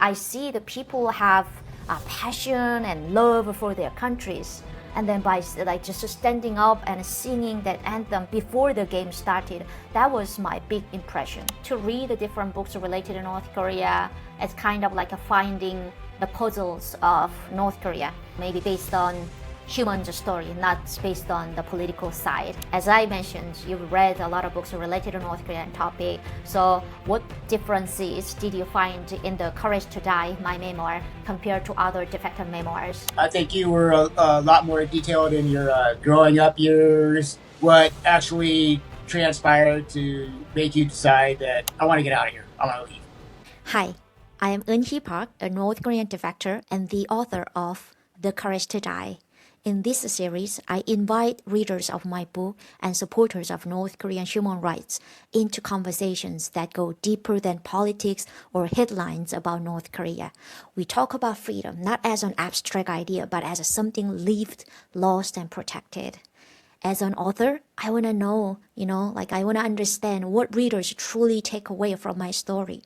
I see the people have a passion and love for their countries. And then by just standing up and singing that anthem before the game started, that was my big impression. To read the different books related to North Korea, it's kind of like finding the puzzles of North Korea, maybe based on human story, not based on the political side. As I mentioned, you've read a lot of books related to North Korean topic. So what differences did you find in the Courage to Die, my memoir, compared to other defector memoirs? I think you were a lot more detailed in your growing up years, what actually transpired to make you decide that I want to get out of here, I want to leave. Hi, I am Eun-hee Park, a North Korean defector and the author of The Courage to Die. In this series, I invite readers of my book and supporters of North Korean human rights into conversations that go deeper than politics or headlines about North Korea. We talk about freedom not as an abstract idea, but as something lived, lost, and protected. As an author, I want to know, I want to understand what readers truly take away from my story.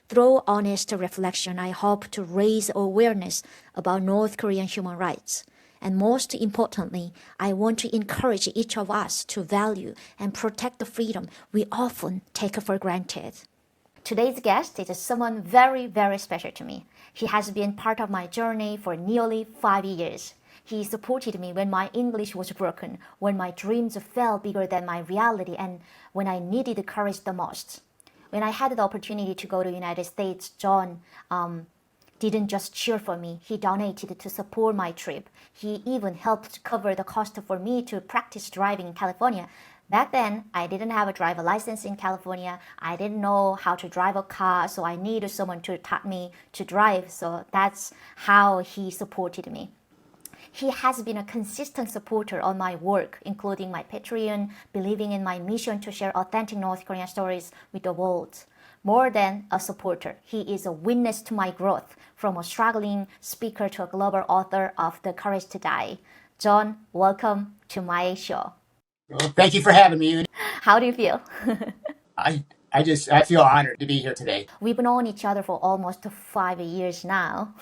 Through honest reflection, I hope to raise awareness about North Korean human rights. And most importantly, I want to encourage each of us to value and protect the freedom we often take for granted. Today's guest is someone very, very special to me. He has been part of my journey for nearly 5 years. He supported me when my English was broken, when my dreams felt bigger than my reality, and when I needed courage the most. When I had the opportunity to go to the United States, John didn't just cheer for me. He donated to support my trip. He even helped cover the cost for me to practice driving in California. Back then, I didn't have a driver license in California. I didn't know how to drive a car, so I needed someone to teach me to drive. So that's how he supported me. He has been a consistent supporter of my work, including my Patreon, believing in my mission to share authentic North Korean stories with the world. More than a supporter, he is a witness to my growth from a struggling speaker to a global author of The Courage to Die. John, welcome to my show. Well, thank you for having me. How do you feel? I feel honored to be here today. We've known each other for almost 5 years now.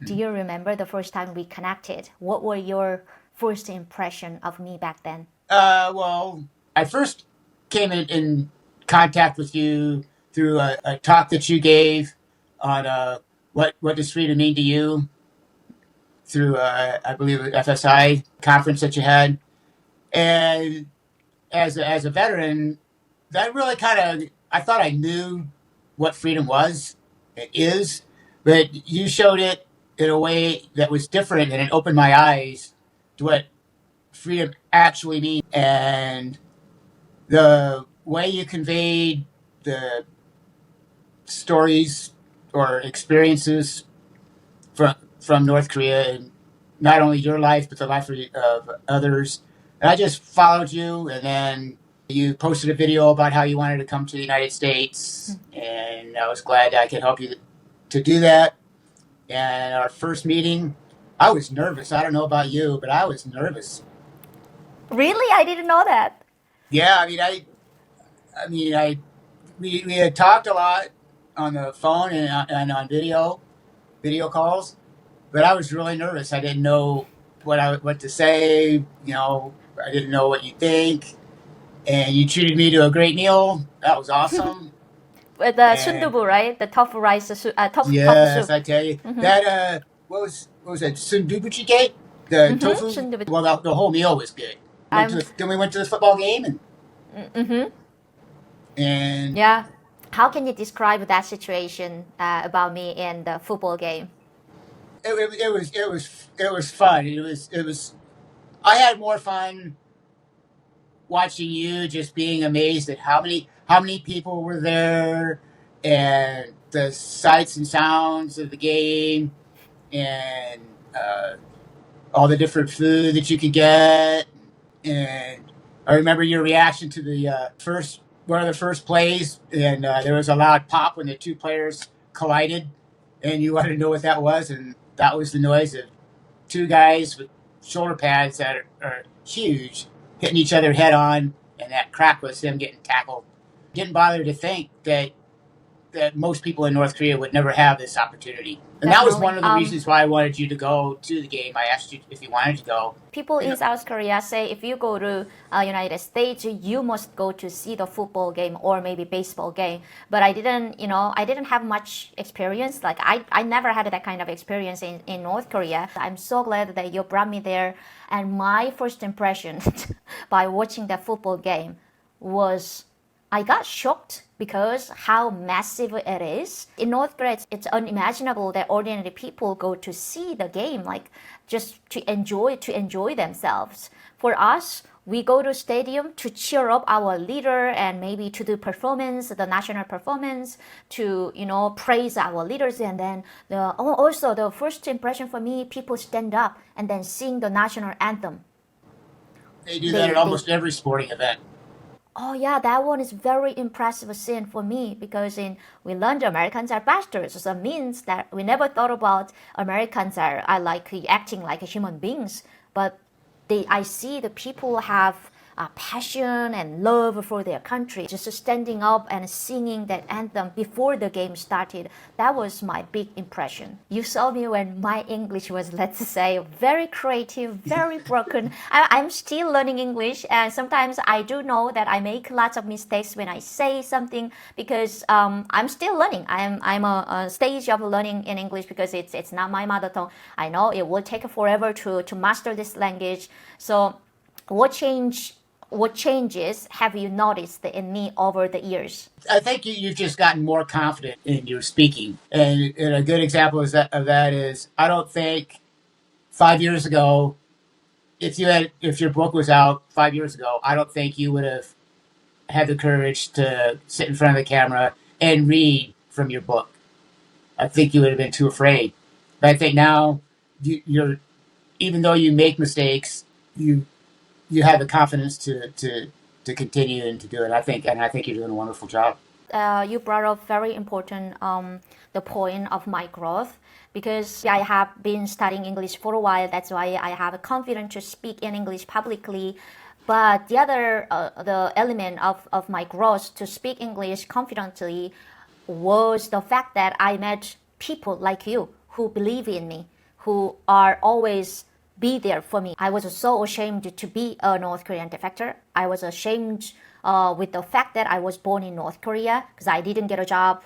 Do you remember the first time we connected? What were your first impression of me back then? Well, I first came in contact with you through a talk that you gave on what does freedom mean to you through, I believe, an FSI conference that you had. And as a veteran, that really I thought I knew what freedom was, it is, but you showed it in a way that was different, and it opened my eyes to what freedom actually means. And the way you conveyed the stories or experiences from North Korea, and not only your life, but the life of others. And I just followed you, and then you posted a video about how you wanted to come to the United States, and I was glad I could help you to do that. And our first meeting, I was nervous. I don't know about you, but I was nervous. Really? I didn't know that. Yeah, we had talked a lot on the phone and on video calls, but I was really nervous. I didn't know what to say. I didn't know what you think. And you treated me to a great meal. That was awesome. With the sundubu, right? The tofu rice, tofu Yes, soup. I tell you. That, what was that, sundubuchi cake? The tofu? Sundubu. Well, the whole meal was good. Then we went to the football game. And Yeah. How can you describe that situation about me in the football game? it was fun. I had more fun watching you, just being amazed at how many people were there, and the sights and sounds of the game, and all the different food that you could get. And I remember your reaction to the one of the first plays, and there was a loud pop when the two players collided, and you wanted to know what that was, and that was the noise of two guys with shoulder pads that are huge hitting each other head on, and that crack was them getting tackled. Didn't bother to think that that most people in North Korea would never have this opportunity. And that was one of the reasons why I wanted you to go to the game. I asked you if you wanted to go. People in South Korea say if you go to United States, you must go to see the football game or maybe baseball game. But I didn't, I didn't have much experience. Like I never had that kind of experience in North Korea. I'm so glad that you brought me there. And my first impression by watching that football game was I got shocked because how massive it is. In North Korea, it's unimaginable that ordinary people go to see the game, like just to enjoy themselves. For us, we go to stadium to cheer up our leader and maybe to do performance, the national performance, to praise our leaders. And then also the first impression for me, people stand up and then sing the national anthem. They do that at almost every sporting event. Oh yeah, that one is very impressive scene for me because we learned Americans are bastards. So it means that we never thought about Americans are like acting like human beings. But I see the people have passion and love for their country. Just standing up and singing that anthem before the game started, that was my big impression. You saw me when my English was, let's say, very creative, very broken. I'm still learning English, and sometimes I do know that I make lots of mistakes when I say something because I'm still learning. I'm a stage of learning in English because it's not my mother tongue. I know it will take forever to master this language. So what changes have you noticed in me over the years? I think you've just gotten more confident in your speaking. And a good example of that is I don't think 5 years ago, if your book was out 5 years ago, I don't think you would have had the courage to sit in front of the camera and read from your book. I think you would have been too afraid. But I think now you're even though you make mistakes, you have the confidence to continue and to do it. I think you're doing a wonderful job. You brought up very important the point of my growth because I have been studying English for a while. That's why I have a confidence to speak in English publicly. But the other the element of my growth to speak English confidently was the fact that I met people like you who believe in me, who are always be there for me. I was so ashamed to be a North Korean defector. I was ashamed with the fact that I was born in North Korea because I didn't get a job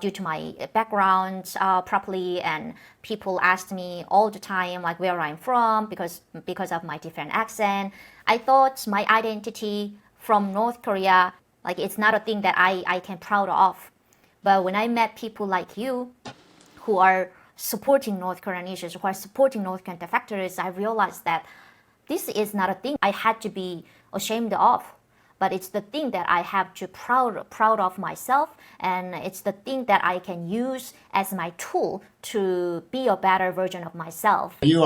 due to my background properly, and people asked me all the time like where I'm from because of my different accent. I thought my identity from North Korea, like it's not a thing that I can proud of. But when I met people like you who are supporting North Korean issues, who are supporting North Korean defectors, I realized that this is not a thing I had to be ashamed of, but it's the thing that I have to proud of myself, and it's the thing that I can use as my tool to be a better version of myself. You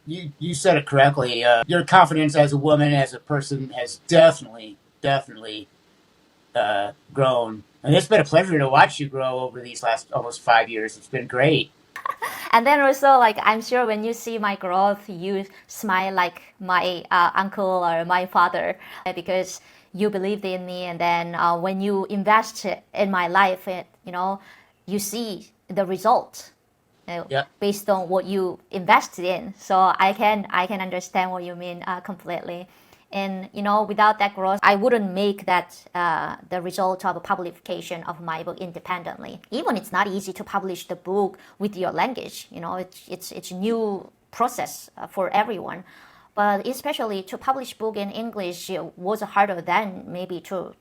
you said it correctly. Your confidence as a woman, as a person, has definitely grown. And it's been a pleasure to watch you grow over these last almost 5 years. It's been great. And then also, like, I'm sure when you see my growth, you smile like my uncle or my father because you believed in me. And then when you invest in my life, you see the result based on what you invested in. So I can understand what you mean completely. And without that growth, I wouldn't make that the result of a publication of my book independently. Even it's not easy to publish the book with your language. It's a new process for everyone. But especially to publish book in English was harder than maybe to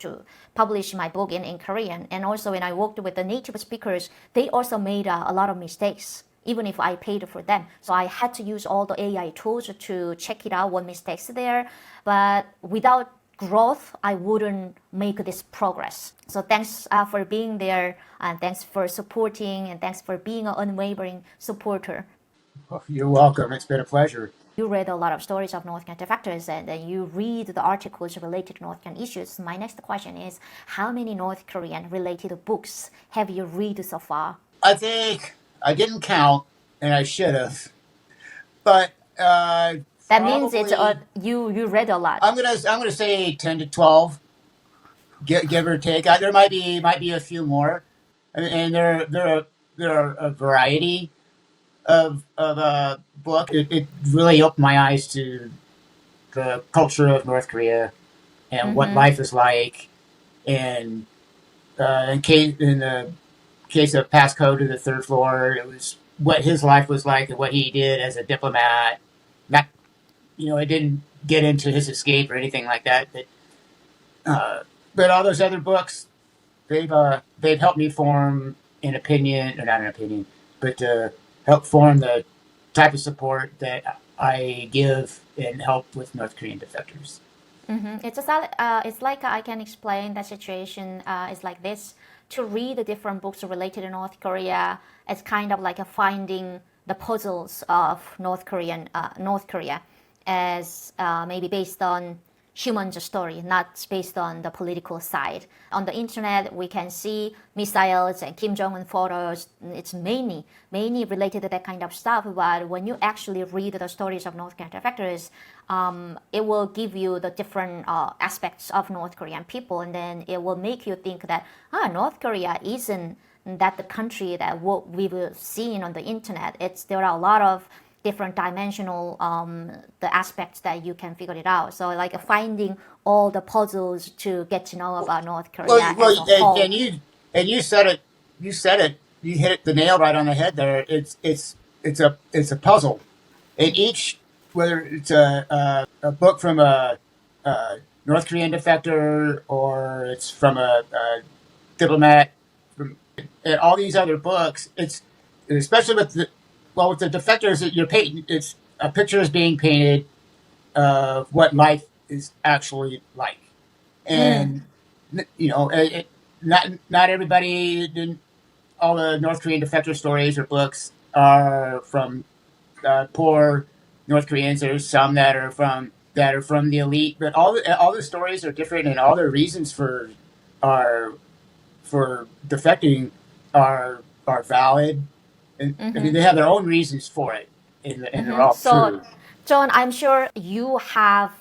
publish my book in Korean. And also when I worked with the native speakers, they also made a lot of mistakes, even if I paid for them. So I had to use all the AI tools to check it out, what mistakes there. But without growth, I wouldn't make this progress. So thanks for being there, and thanks for supporting, and thanks for being an unwavering supporter. Oh, you're welcome. It's been a pleasure. You read a lot of stories of North Korean defectors, and then you read the articles related to North Korean issues. My next question is, how many North Korean related books have you read so far? I think I didn't count, and I should have. But that means it's you read a lot. I'm gonna say 10 to 12, give or take. There might be a few more. and there are a variety of book. It really opened my eyes to the culture of North Korea and what Mm-hmm. life is like. And in the case of Passcode to the Third Floor, it was what his life was like and what he did as a diplomat. Not, it didn't get into his escape or anything like that. Uh, but all those other books, they've helped me form an opinion, or not an opinion, but help form the type of support that I give and help with North Korean defectors. Mm-hmm. It's like I can explain the situation is like this. To read the different books related to North Korea, it's kind of like a finding the puzzles of North Korea, as maybe based on human story, not based on the political side. On the internet, we can see missiles and Kim Jong Un photos. It's mainly related to that kind of stuff. But when you actually read the stories of North Korean defectors, it will give you the different aspects of North Korean people, and then it will make you think that North Korea isn't that the country that what we will see on the internet. There are a lot of different dimensional the aspects that you can figure it out. So like finding all the puzzles to get to know about North Korea as a whole. You said it. You said it. You hit the nail right on the head there. It's a puzzle, and each, whether it's a book from a North Korean defector or it's from a diplomat, and all these other books, it's especially with the defectors that you're painting. It's a picture is being painted of what life is actually like, Mm, and not everybody. All the North Korean defector stories or books are from poor North Koreans. There's some that are from the elite, but all the stories are different, and all their reasons are for defecting are valid, and I mean mm-hmm. they have their own reasons for it, and they're Mm-hmm. all So, true. John, I'm sure you have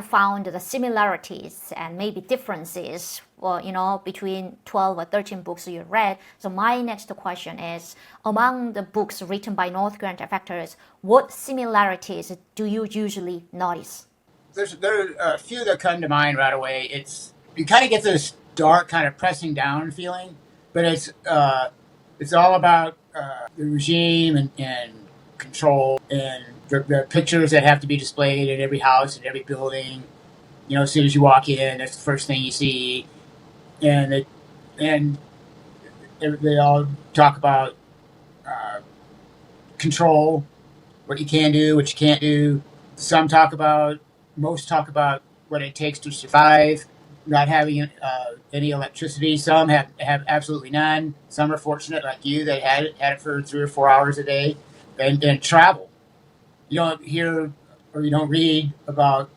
found the similarities and maybe differences, well, between 12 or 13 books you read. So my next question is, among the books written by North Korean defectors, what similarities do you usually notice? There are a few that come to mind right away. It's you kind of get this dark, kind of pressing down feeling, but it's all about the regime and control and the pictures that have to be displayed in every house and every building. As soon as you walk in, that's the first thing you see, and and they all talk about uh, control, what you can do, what you can't do. Some talk about, most talk about what it takes to survive, not having any electricity. Some have absolutely none. Some are fortunate, like you, that had it for 3 or 4 hours a day, and travel. You don't hear or you don't read about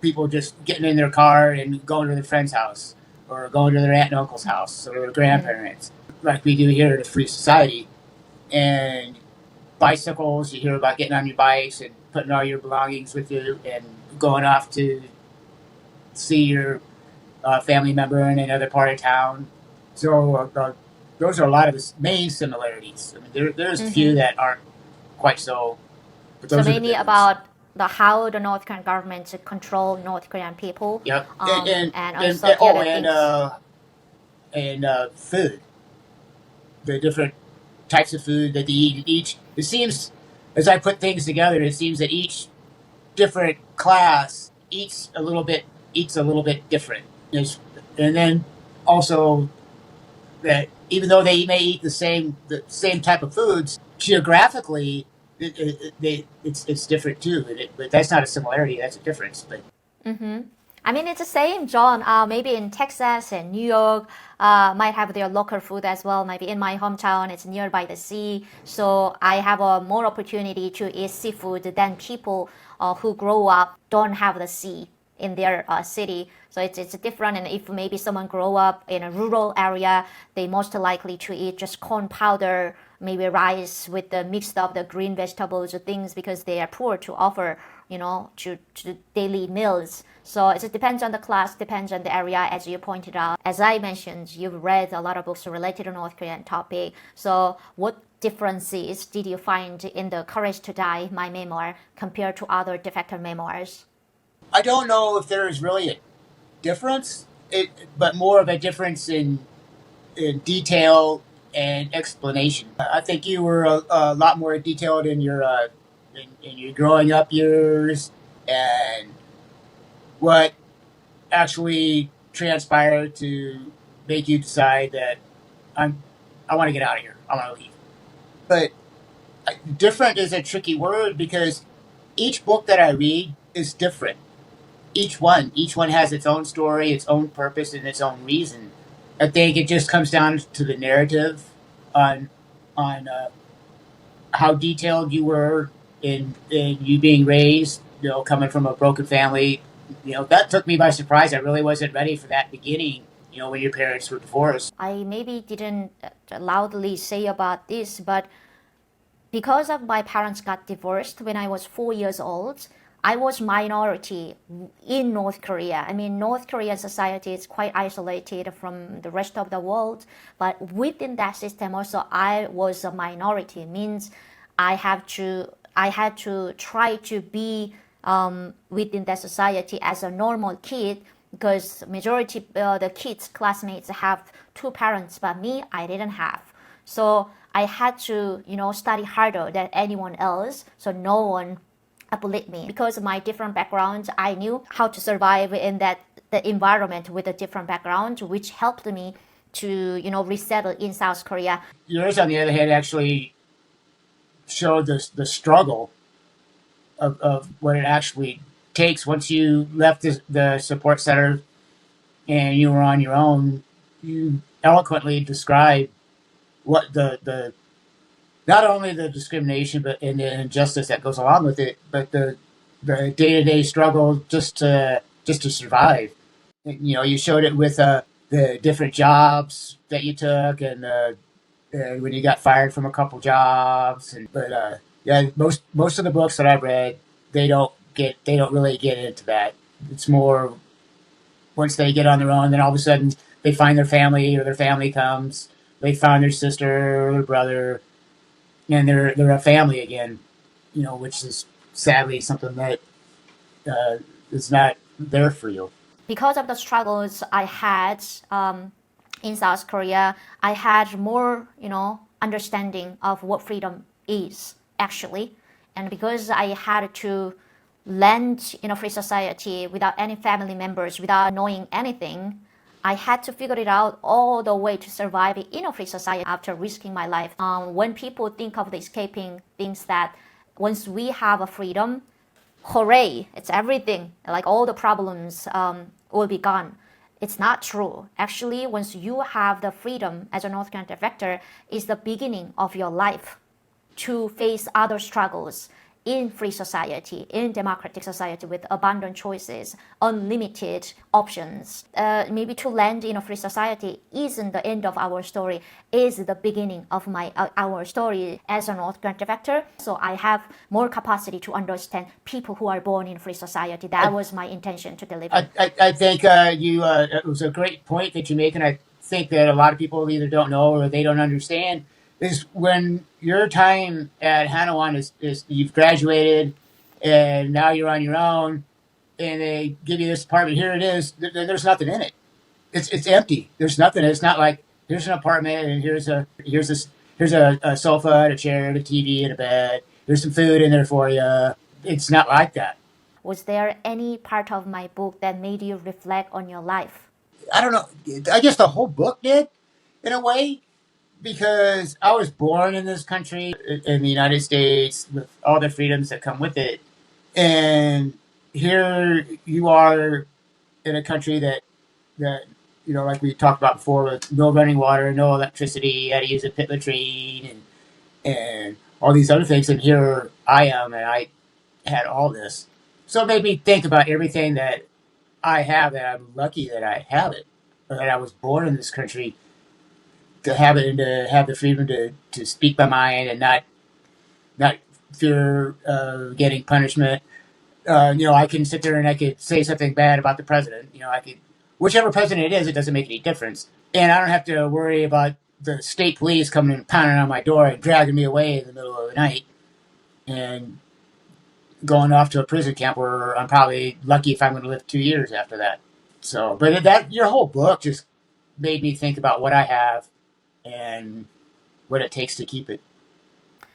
people just getting in their car and going to their friend's house or going to their aunt and uncle's house or their grandparents, like we do here in a free society. And bicycles, you hear about getting on your bikes and putting all your belongings with you and going off to see your family member in another part of town. So those are a lot of the main similarities. I mean, there's a few Mm-hmm. that aren't quite so, but So those are the mainly big ones. about how the North Korean government control North Korean people, Yep, and also the other things. and food, the different types of food that they eat. Each it seems, as I put things together, it seems that each different class eats a little bit different. And then also that even though they may eat the same type of foods, geographically it's different too. But that's not a similarity; that's a difference. But I mean, it's the same, John. Maybe in Texas and New York, might have their local food as well. Maybe in my hometown, it's nearby the sea, so I have a more opportunity to eat seafood than people who grow up don't have the sea in their city. So it's different. And if maybe someone grow up in a rural area, they most likely to eat just corn powder, maybe rice with the mixed up the green vegetables or things because they are poor to offer, to daily meals. So it depends on the class, depends on the area, as you pointed out. As I mentioned, you've read a lot of books related to North Korean topic. So what differences did you find in the Courage to Die, my memoir, compared to other defector memoirs? I don't know if there is really a difference, but more of a difference in detail and explanation. I think you were a lot more detailed in in your growing up years and what actually transpired to make you decide that I'm I want to get out of here. I want to leave. But different is a tricky word because each book that I read is different. Each one has its own story, its own purpose, and its own reason. I think it just comes down to the narrative on on how detailed you were in you being raised. Coming from a broken family, that took me by surprise. I really wasn't ready for that beginning. When your parents were divorced. I maybe didn't loudly say about this, but because of my parents got divorced when I was 4 years old, I was minority in North Korea. I mean, North Korean society is quite isolated from the rest of the world, but within that system also, I was a minority. It means I had to try to be within that society as a normal kid because majority the kids classmates have two parents, but me I didn't have. So I had to study harder than anyone else, so no one bullied me. Because of my different backgrounds, I knew how to survive in the environment with a different background, which helped me to resettle in South Korea. Yours, on the other hand, actually showed the struggle of what it actually takes once you left the support center and you were on your own. You eloquently described what the not only the discrimination but and the injustice that goes along with it, but the day-to-day struggle just to survive. You showed it with the different jobs that you took and when you got fired from a couple jobs. But yeah, most of the books that I've read, they don't really get into that. It's more once they get on their own, then all of a sudden they find their family or their family comes. They found their sister or their brother, and they're a family again. Which is sadly something that is not there for you. Because of the struggles I had in South Korea, I had more, understanding of what freedom is actually. And because I had to land in a free society without any family members, without knowing anything, I had to figure it out all the way to survive in a free society after risking my life. When people think of the escaping, things that once we have a freedom, hooray, it's everything, like all the problems will be gone. It's not true. Actually, once you have the freedom as a North Korean defector, is the beginning of your life to face other struggles in free society, in democratic society with abundant choices, unlimited options. Maybe to land in a free society isn't the end of our story, is the beginning of our story as a North Korean defector. So I have more capacity to understand people who are born in free society. That was my intention to deliver. I think it was a great point that you make, and I think that a lot of people either don't know or they don't understand is when your time at Hanawan is you've graduated and now you're on your own and they give you this apartment. Here it is. There's nothing in it. It's empty. There's nothing. It's not like here's an apartment and here's a sofa and a chair and a TV and a bed. There's some food in there for you. It's not like that. Was there any part of my book that made you reflect on your life? I don't know. I guess the whole book did, in a way, because I was born in this country, in the United States, with all the freedoms that come with it. And here you are in a country that like we talked about before, with no running water, no electricity, had to use a pit latrine and all these other things. And here I am, and I had all this. So it made me think about everything that I have, that I'm lucky that I have it, or that I was born in this country. to have it and to have the freedom to speak my mind and not fear getting punishment. I can sit there and I could say something bad about the president. I could, whichever president it is, it doesn't make any difference. And I don't have to worry about the state police coming and pounding on my door and dragging me away in the middle of the night and going off to a prison camp where I'm probably lucky if I'm going to live 2 years after that. So, but your whole book just made me think about what I have and what it takes to keep it.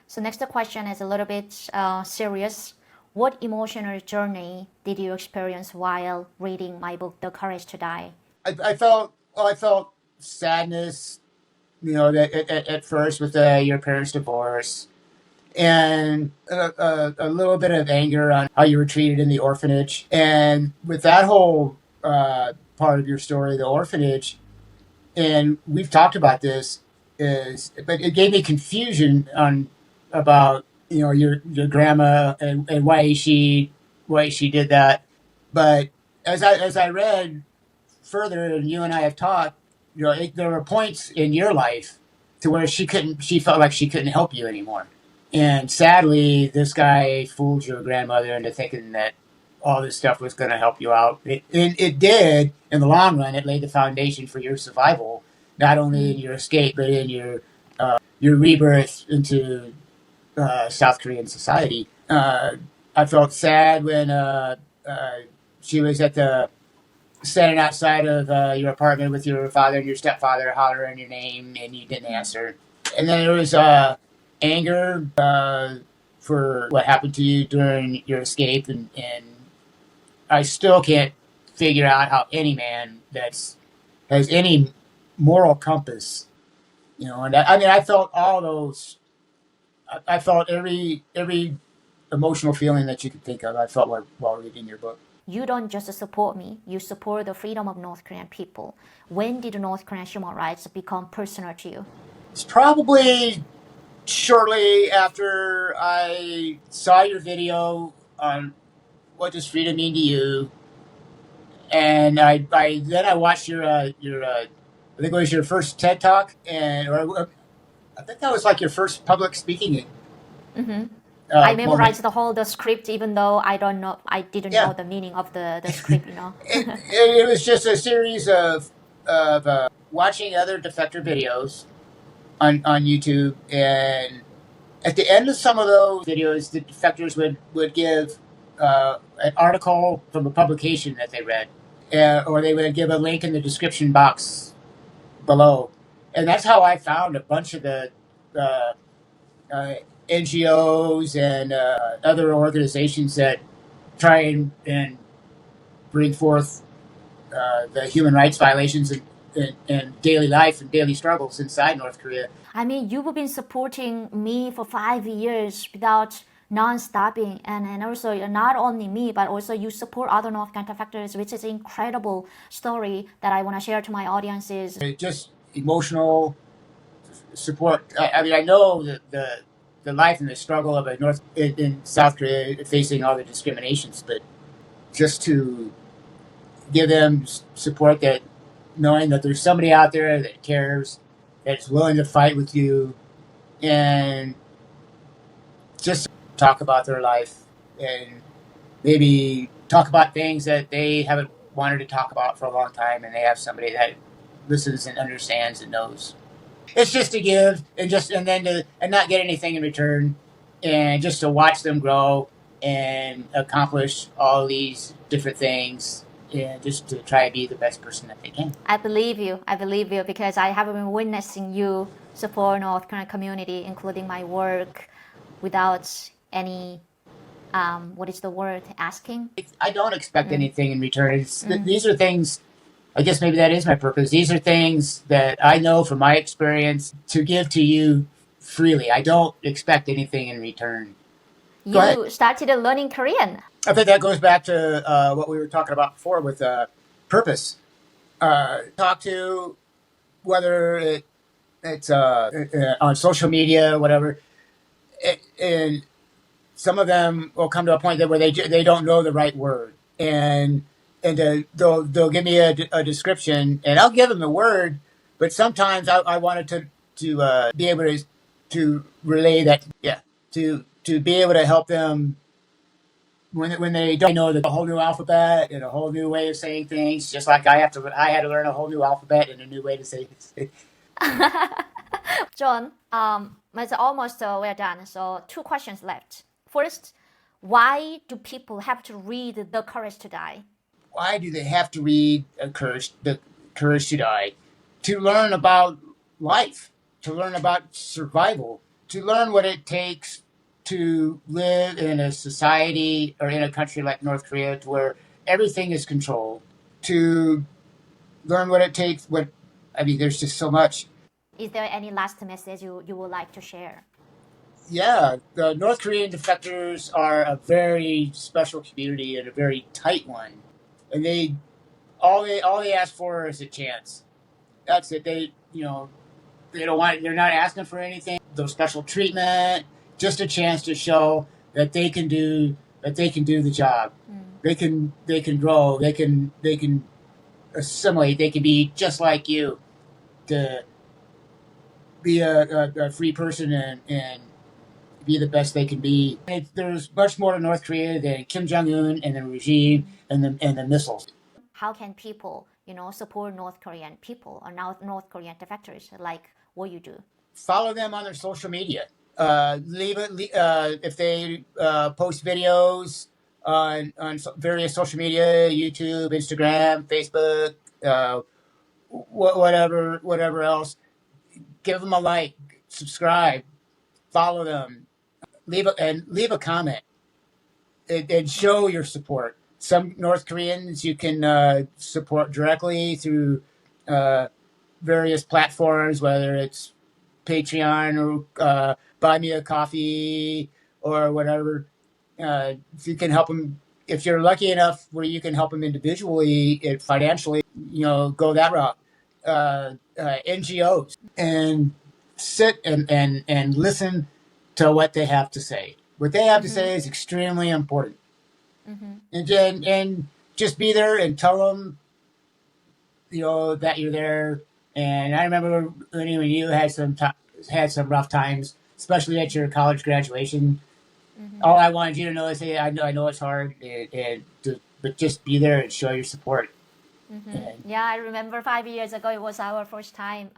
So next question is a little bit serious. What emotional journey did you experience while reading my book, The Courage to Die? I felt sadness, that at first with your parents' divorce, and a little bit of anger on how you were treated in the orphanage. And with that whole part of your story, the orphanage, and we've talked about this, but it gave me confusion about your grandma and why she did that. But as I read further, and you and I have talked, there were points in your life to where she felt like she couldn't help you anymore. And sadly, this guy fooled your grandmother into thinking that all this stuff was going to help you out. It did in the long run. It laid the foundation for your survival, not only in your escape, but in your rebirth into South Korean society. I felt sad when she was standing outside of your apartment with your father and your stepfather hollering your name, and you didn't answer. And then there was anger for what happened to you during your escape, and I still can't figure out how any man has any moral compass, and I felt all those. I felt every emotional feeling that you could think of. I felt while reading your book. You don't just support me, you support the freedom of North Korean people. When did North Korean human rights become personal to you? It's probably shortly after I saw your video on what does freedom mean to you, and I watched your I think it was your first TED Talk, or I think that was like your first public speaking. Mm-hmm. I memorized moment. the script, even though I didn't know the meaning of the script. It was just a series of watching other defector videos on YouTube, and at the end of some of those videos, the defectors would give an article from a publication that they read, or they would give a link in the description box below, and that's how I found a bunch of the NGOs and other organizations that try and bring forth the human rights violations in daily life and daily struggles inside North Korea. I mean, you've been supporting me for 5 years without non-stopping, and also not only me, but also you support other North Korean defectors, which is an incredible story that I want to share to my audiences. Just emotional support. I know that the life and the struggle of in South Korea facing all the discriminations, but just to give them support, that knowing that there's somebody out there that cares, that's willing to fight with you, and just talk about their life and maybe talk about things that they haven't wanted to talk about for a long time, and they have somebody that listens and understands and knows. It's just to give and then not get anything in return, and just to watch them grow and accomplish all these different things, and just to try to be the best person that they can. I believe you because I have been witnessing you support North Korean community, including my work, without any what is the word, asking? I don't expect anything in return. These are things, I guess maybe that is my purpose. These are things that I know from my experience to give to you freely. I don't expect anything in return. You started learning Korean. I think that goes back to what we were talking about before with purpose. Talk to, whether it's on social media, whatever, and some of them will come to a point where they don't know the right word, and they'll give me a description, and I'll give them the word, But sometimes I wanted to be able to relay that, yeah, to be able to help them when they don't know the whole new alphabet and a whole new way of saying things, just like I had to learn a whole new alphabet and a new way to say things. John, it's almost we're done. So 2 questions left. First, why do people have to read The Courage to Die? Why do they have to read the Courage to Die? To learn about life, to learn about survival, to learn what it takes to live in a society or in a country like North Korea, to where everything is controlled. To learn what it takes. There's just so much. Is there any last message you would like to share? Yeah, the North Korean defectors are a very special community and a very tight one, and they ask for is a chance. That's it. They don't want. They're not asking for anything. No special treatment. Just a chance to show that they can do the job. They can grow. They can assimilate. They can be just like you. To be a free person and be the best they can be. There's much more to North Korea than Kim Jong-un and the regime and the missiles. How can people, support North Korean people or North Korean defectors like what you do? Follow them on their social media. If they post videos on various social media, YouTube, Instagram, Facebook, whatever else. Give them a like, subscribe, follow them, leave a comment, and show your support. Some North Koreans you can support directly through various platforms, whether it's Patreon or Buy Me a Coffee or whatever. If you can help them, if you're lucky enough where you can help them individually, financially, go that route. NGOs, and sit and listen to what they have to say. What they have to say is extremely important. And just be there and tell them, that you're there. And I remember when you had some rough times, especially at your college graduation. All I wanted you to know is, hey, I know it's hard, but just be there and show your support. Yeah, I remember 5 years ago, it was our first time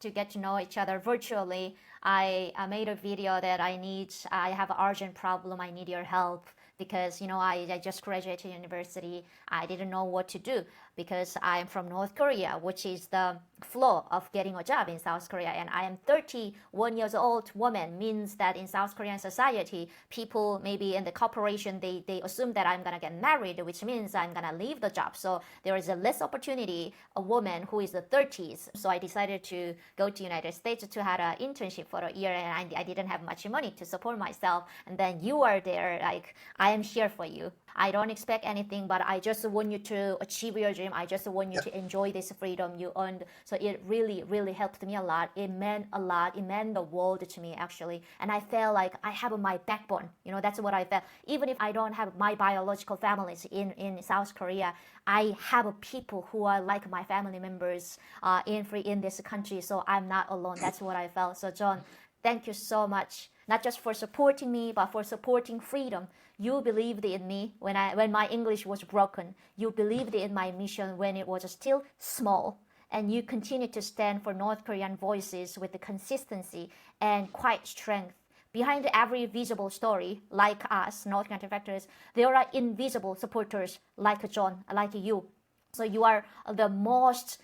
to get to know each other virtually. I made a video that I have an urgent problem, I need your help. Because, I just graduated university. I didn't know what to do because I'm from North Korea, which is the flow of getting a job in South Korea. And I am 31 years old woman, means that in South Korean society, people maybe in the corporation, they assume that I'm going to get married, which means I'm going to leave the job. So there is a less opportunity, a woman who is the 30s. So I decided to go to United States to have an internship for a year, and I didn't have much money to support myself. And then you are there, like, I am here for you. I don't expect anything, but I just want you to achieve your dream. I just want you to enjoy this freedom you earned. So it really, really helped me a lot. It meant a lot. It meant the world to me, actually. And I felt like I have my backbone. That's what I felt. Even if I don't have my biological families in South Korea, I have people who are like my family members in this country. So I'm not alone. That's what I felt. So John, thank you so much. Not just for supporting me, but for supporting freedom. You believed in me when my English was broken. You believed in my mission when it was still small. And you continue to stand for North Korean voices with the consistency and quiet strength. Behind every visible story, like us, North Korean defectors, there are invisible supporters like John, like you. So you are the most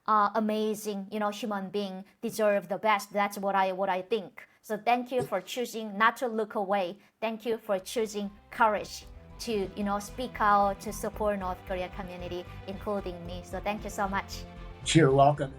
amazing, human being, deserve the best. That's what I think. So thank you for choosing not to look away. Thank you for choosing courage to, speak out, to support North Korea community, including me. So thank you so much. You're welcome.